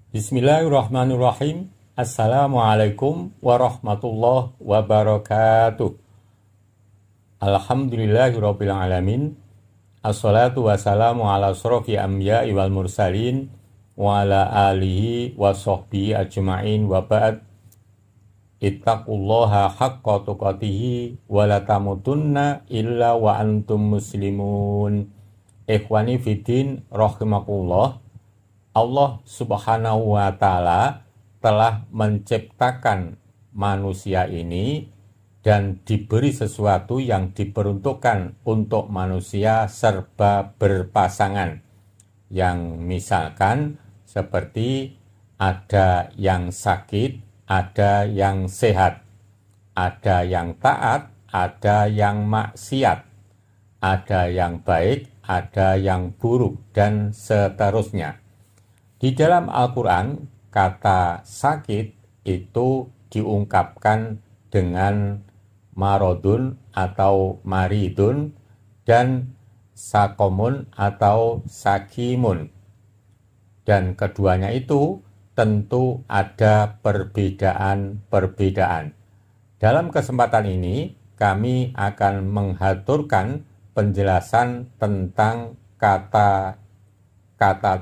Bismillahirrahmanirrahim. Assalamualaikum warahmatullahi wabarakatuh. Alhamdulillahirabbil alamin. Assalatu wassalamu ala asrofi anbiya'i wal mursalin wa ala alihi wa sahbihi ajma'in wa ba'd. Ittaqullaha haqqa tuqatihi wa la tamutunna illa wa antum muslimun. Ikhwani fiddin rahimakumullah. Allah Subhanahu wa Ta'ala telah menciptakan manusia ini dan diberi sesuatu yang diperuntukkan untuk manusia serba berpasangan. Yang misalkan seperti ada yang sakit, ada yang sehat, ada yang taat, ada yang maksiat, ada yang baik, ada yang buruk, dan seterusnya. Di dalam Al-Quran, kata sakit itu diungkapkan dengan marodun atau maridun dan sakomun atau sakimun. Dan keduanya itu tentu ada perbedaan-perbedaan. Dalam kesempatan ini, kami akan mengaturkan penjelasan tentang kata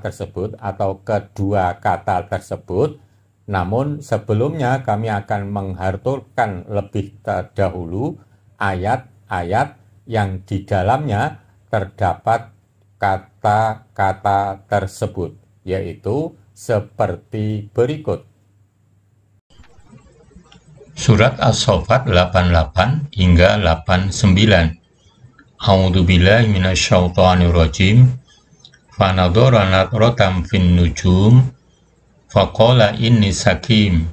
tersebut atau kedua kata tersebut. Namun sebelumnya kami akan mengharturkan lebih terdahulu ayat-ayat yang di dalamnya terdapat kata-kata tersebut, yaitu seperti berikut. Surat As-Saffat 88 hingga 89. A'udzubillahi minasyaitonirrajim. Fanadhara nadratam fin nujum faqala inni sakim.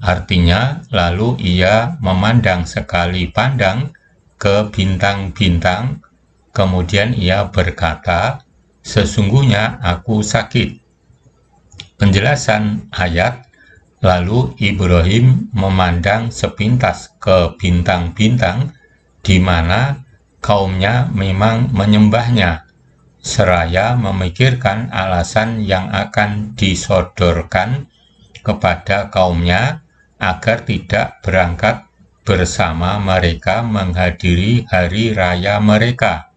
Artinya, lalu ia memandang sekali pandang ke bintang-bintang, kemudian ia berkata, sesungguhnya aku sakit. Penjelasan ayat, lalu Ibrahim memandang sepintas ke bintang-bintang di mana kaumnya memang menyembahnya, seraya memikirkan alasan yang akan disodorkan kepada kaumnya agar tidak berangkat bersama mereka menghadiri hari raya mereka.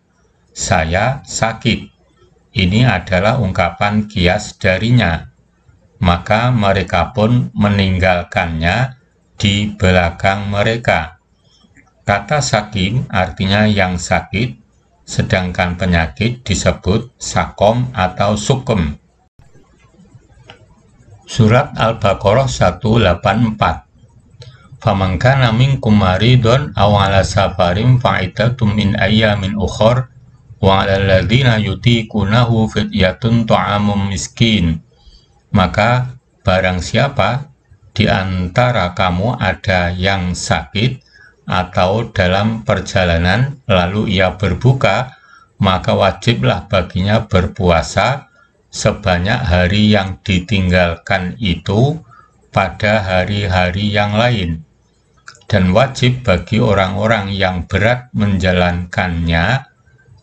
Saya sakit. Ini adalah ungkapan kias darinya. Maka mereka pun meninggalkannya di belakang mereka. Kata sakim artinya yang sakit, sedangkan penyakit disebut sakom atau sukum. Surat Al-Baqarah 184. Faman kana minkum maridun aw ala safarin fa'iddatun min ayyamin ukhra wa 'alal ladzina yutiqunahu fidyatun ta'amum miskin. Maka barang siapa di antara kamu ada yang sakit atau dalam perjalanan lalu ia berbuka, maka wajiblah baginya berpuasa sebanyak hari yang ditinggalkan itu pada hari-hari yang lain. Dan wajib bagi orang-orang yang berat menjalankannya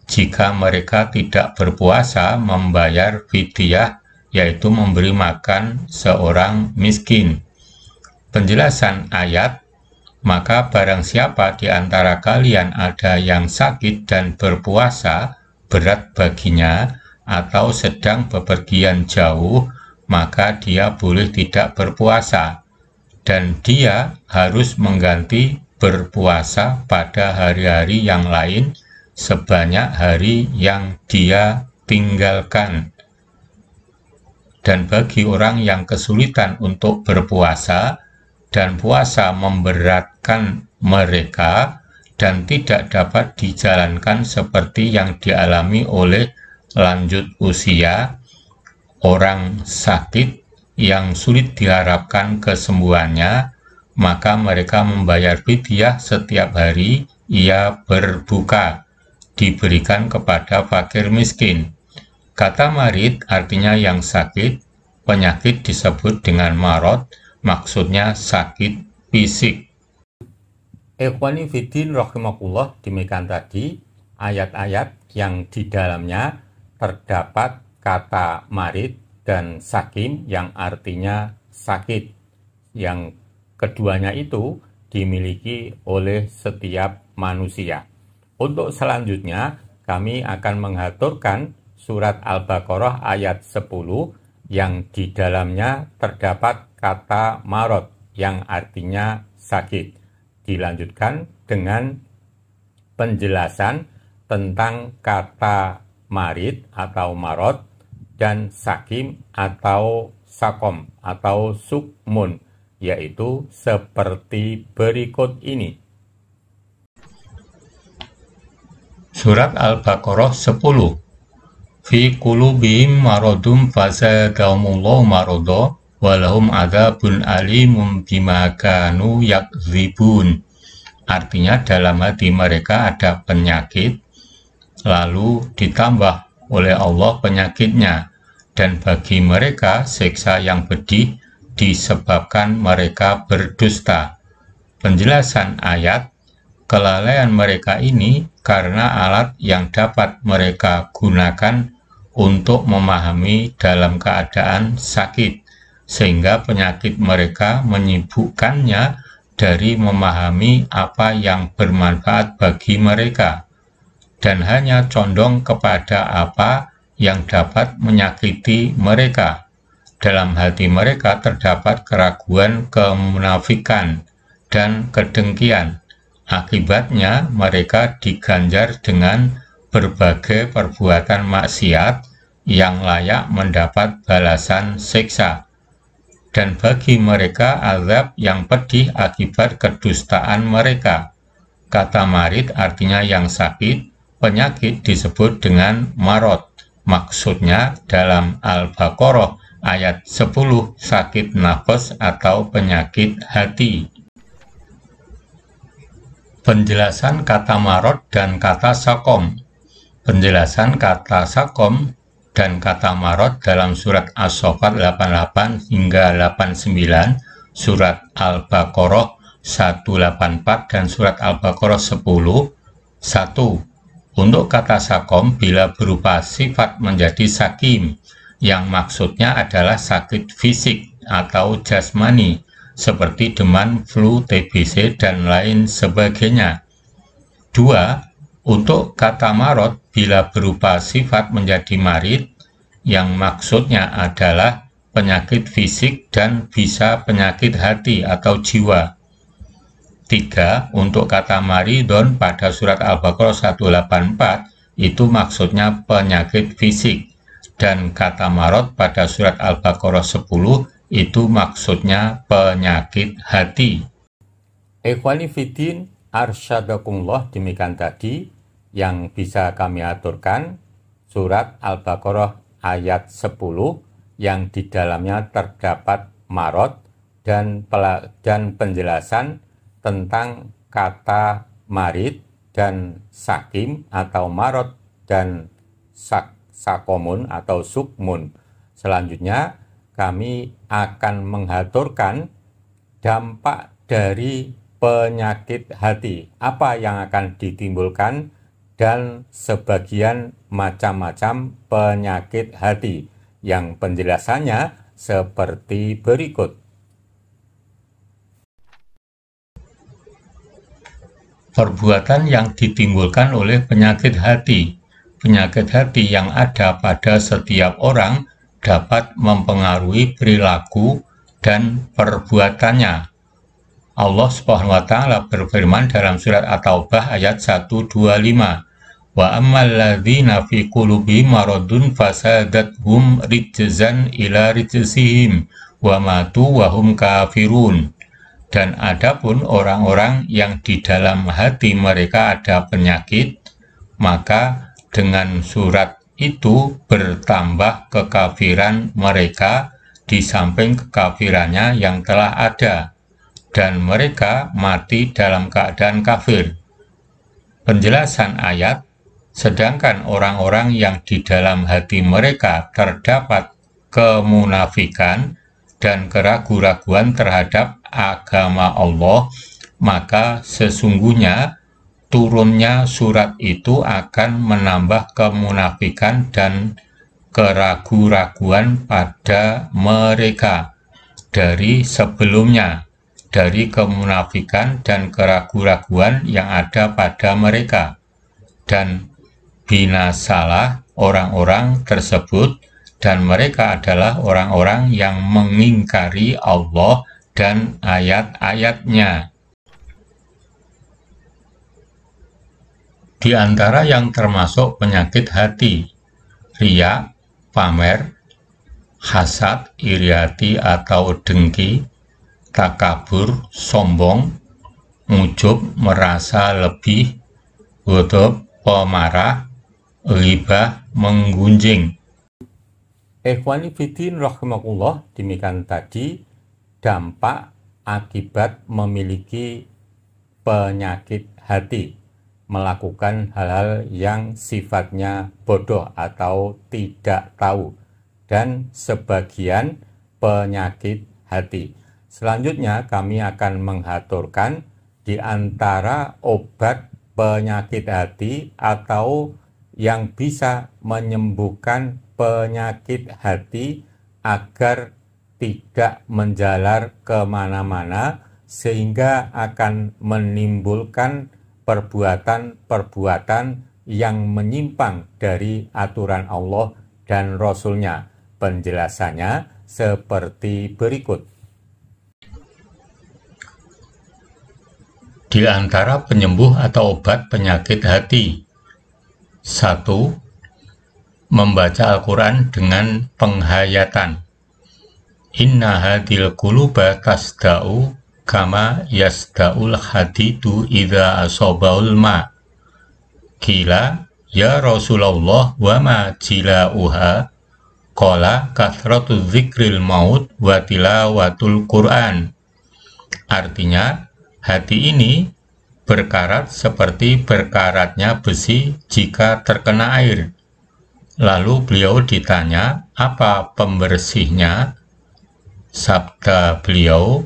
jika mereka tidak berpuasa membayar fidyah, yaitu memberi makan seorang miskin. Penjelasan ayat, maka barang siapa di antara kalian ada yang sakit dan berpuasa berat baginya atau sedang bepergian jauh, maka dia boleh tidak berpuasa dan dia harus mengganti berpuasa pada hari-hari yang lain sebanyak hari yang dia tinggalkan. Dan bagi orang yang kesulitan untuk berpuasa dan puasa memberatkan mereka dan tidak dapat dijalankan seperti yang dialami oleh lanjut usia, orang sakit yang sulit diharapkan kesembuhannya, maka mereka membayar fidyah setiap hari ia berbuka, diberikan kepada fakir miskin. Kata marid artinya yang sakit, penyakit disebut dengan marad, maksudnya sakit fisik. Ikhwani fiddin rahimakumullah, demikian tadi ayat-ayat yang di dalamnya terdapat kata marid dan sakim yang artinya sakit. Yang keduanya itu dimiliki oleh setiap manusia. Untuk selanjutnya, kami akan mengaturkan surat Al-Baqarah ayat 10 yang di dalamnya terdapat kata marot yang artinya sakit. Dilanjutkan dengan penjelasan tentang kata marid atau marot dan sakim atau sakom atau sukmun, yaitu seperti berikut ini. Surat Al-Baqarah 10. Fi qulubihim maradun fazadahumullahu marada walahum adzabun alimum bima kanu yakdzibun. Artinya dalam hati mereka ada penyakit, lalu ditambah oleh Allah penyakitnya, dan bagi mereka siksa yang pedih disebabkan mereka berdusta. Penjelasan ayat, kelalaian mereka ini karena alat yang dapat mereka gunakan untuk memahami dalam keadaan sakit, sehingga penyakit mereka menyibukkannya dari memahami apa yang bermanfaat bagi mereka, dan hanya condong kepada apa yang dapat menyakiti mereka. Dalam hati mereka terdapat keraguan, kemunafikan, dan kedengkian. Akibatnya mereka diganjar dengan berbagai perbuatan maksiat yang layak mendapat balasan siksa. Dan bagi mereka azab yang pedih akibat kedustaan mereka. Kata marid artinya yang sakit, penyakit disebut dengan marot. Maksudnya dalam Al-Baqarah ayat 10 sakit nafas atau penyakit hati. Penjelasan kata marot dan kata sakom. Penjelasan kata sakom dan kata marot dalam surat As-Saffat 88 hingga 89, surat Al-Baqarah 184 dan surat Al-Baqarah 10. 1. Untuk kata sakom bila berupa sifat menjadi sakim, yang maksudnya adalah sakit fisik atau jasmani, seperti demam, flu, TBC, dan lain sebagainya. 2. Untuk kata marot bila berupa sifat menjadi marid, yang maksudnya adalah penyakit fisik dan bisa penyakit hati atau jiwa. 3. Untuk kata maridon pada surat Al-Baqarah 184, itu maksudnya penyakit fisik, dan kata marot pada surat Al-Baqarah 10 itu maksudnya penyakit hati. Ikhwani fiddin, arsyadakumullah, demikian tadi yang bisa kami aturkan surat Al-Baqarah ayat 10 yang di dalamnya terdapat marot dan penjelasan tentang kata marid dan sakim atau marot dan sakomun atau sukmun. Selanjutnya kami akan mengaturkan dampak dari penyakit hati, apa yang akan ditimbulkan, dan sebagian macam-macam penyakit hati, yang penjelasannya seperti berikut. Perbuatan yang ditimbulkan oleh penyakit hati. Penyakit hati yang ada pada setiap orang dapat mempengaruhi perilaku dan perbuatannya. Allah Subhanahu wa Ta'ala berfirman dalam surat At-Taubah ayat 125, wa ammal ladzina fi qulubihim maradun fasadathum rijzan ila rijzihim wa matu wa hum kafirun. Dan adapun orang-orang yang di dalam hati mereka ada penyakit, maka dengan surat itu bertambah kekafiran mereka di samping kekafirannya yang telah ada, dan mereka mati dalam keadaan kafir. Penjelasan ayat, sedangkan orang-orang yang di dalam hati mereka terdapat kemunafikan dan keraguan-raguan terhadap agama Allah, maka sesungguhnya turunnya surat itu akan menambah kemunafikan dan keraguan-raguan pada mereka dari sebelumnya, dari kemunafikan dan keraguan-raguan yang ada pada mereka, dan binasalah orang-orang tersebut, dan mereka adalah orang-orang yang mengingkari Allah dan ayat-ayatnya. Di antara yang termasuk penyakit hati, riya, pamer, hasad, iri hati atau dengki, takabur, sombong, ujub, merasa lebih, ghadab, pemarah, ghibah, menggunjing. Ikhwani fiddin rahimakumullah, demikian tadi dampak akibat memiliki penyakit hati, melakukan hal-hal yang sifatnya bodoh atau tidak tahu, dan sebagian penyakit hati. Selanjutnya kami akan mengaturkan di antara obat penyakit hati atau yang bisa menyembuhkan penyakit hati agar tidak menjalar kemana-mana sehingga akan menimbulkan perbuatan-perbuatan yang menyimpang dari aturan Allah dan Rasul-Nya. Penjelasannya seperti berikut. Di antara penyembuh atau obat penyakit hati: 1. Membaca Al-Quran dengan penghayatan. Inna hadil quluba tasda'u kama yasda'ul hadidu idha asobaul ma. Qila, ya Rasulullah wa ma jila'uha? Qala kathratu dzikril maut wa tilawatul Qur'an. Artinya, hati ini berkarat seperti berkaratnya besi jika terkena air. Lalu beliau ditanya, apa pembersihnya? Sabda beliau,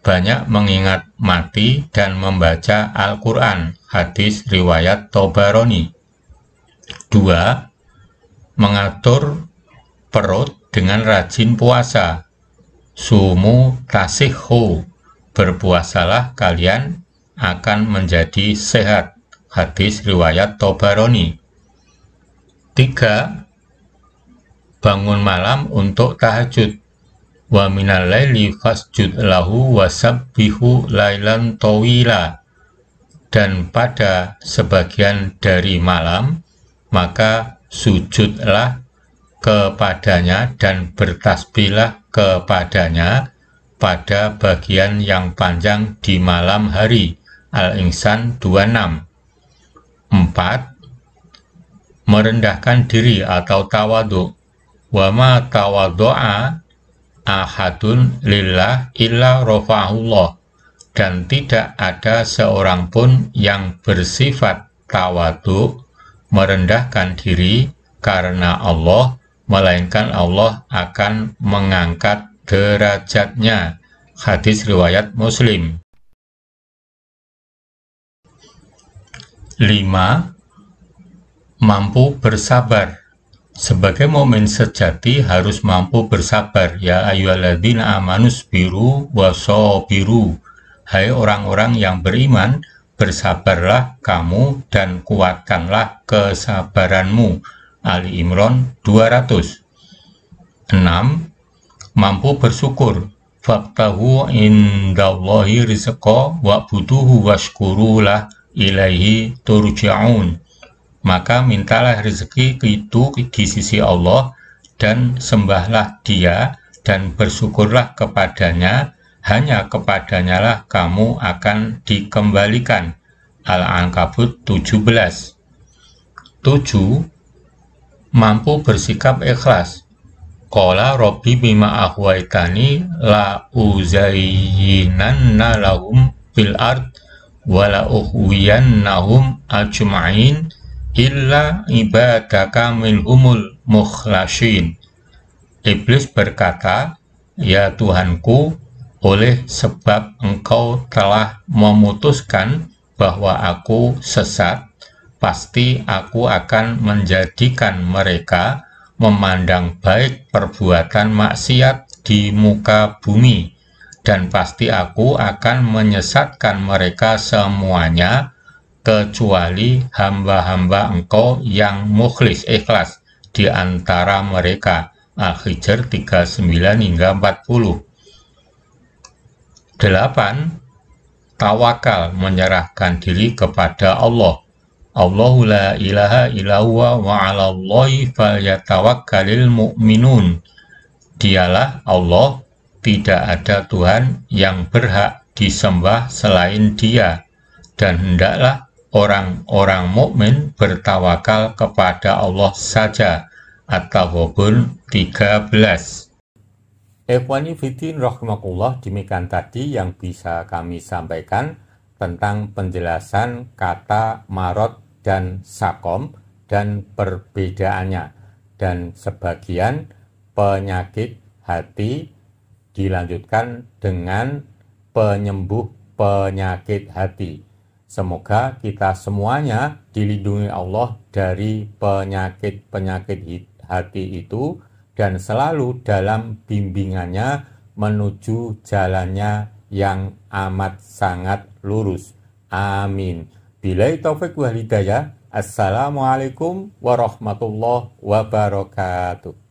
banyak mengingat mati dan membaca Al-Quran. Hadis riwayat Tabarani. 2. Mengatur perut dengan rajin puasa. Sumu tasihhu, berpuasalah kalian akan menjadi sehat. Hadis riwayat Tabarani. 3. Bangun malam untuk tahajud. Wa minal laili fasjud lahu wasabbihu lailan tawila. Dan pada sebagian dari malam, maka sujudlah kepadanya dan bertasbihlah kepadanya pada bagian yang panjang di malam hari. Al-Insan 26. 4. Merendahkan diri atau tawadhu. Wa ma tawadhu'a ahadun lillah illa rafa'ahullah. Dan tidak ada seorang pun yang bersifat tawadhu, merendahkan diri karena Allah, melainkan Allah akan mengangkat derajatnya. Hadis riwayat Muslim. 5. Mampu bersabar. Sebagai mukmin sejati harus mampu bersabar. Ya ayyuhalladzina amanu sabiru wasabiru. Hai orang-orang yang beriman, bersabarlah kamu dan kuatkanlah kesabaranmu. Ali Imran 200. 6. Mampu bersyukur. Fabtahu indallahi rizqa wa'buduhu washkurulah ilaihi turja'un. Maka mintalah rezeki itu di sisi Allah dan sembahlah Dia dan bersyukurlah kepadanya, hanya kepadanya lah kamu akan dikembalikan. Al-Ankabut 17. 7. Mampu bersikap ikhlas. Qala Rabbi bima akhwaitani la uzayyinanna lahum fil ard wa la uhwiyannahum ajma'in illa ibadaka minhumul mukhlasin. Iblis berkata, ya Tuhanku, oleh sebab engkau telah memutuskan bahwa aku sesat, pasti aku akan menjadikan mereka memandang baik perbuatan maksiat di muka bumi, dan pasti aku akan menyesatkan mereka semuanya, kecuali hamba-hamba Engkau yang mukhlis ikhlas di antara mereka. Al-Hijr 39 hingga 40. 8. Tawakal, menyerahkan diri kepada Allah. Allahu la ilaha illa huwa wa 'alallahi falyatawakkalul mu'minun. Dialah Allah, tidak ada Tuhan yang berhak disembah selain Dia, dan hendaklah orang-orang mukmin bertawakal kepada Allah saja. At-Taghabun 13. Ikhwani fiddin rahimakumullah, demikian tadi yang bisa kami sampaikan tentang penjelasan kata marot dan sakom dan perbedaannya, dan sebagian penyakit hati dilanjutkan dengan penyembuh penyakit hati. Semoga kita semuanya dilindungi Allah dari penyakit-penyakit hati itu, dan selalu dalam bimbingannya menuju jalannya yang amat sangat lurus. Amin. Billahi taufiq wal hidayah. Assalamualaikum warahmatullahi wabarakatuh.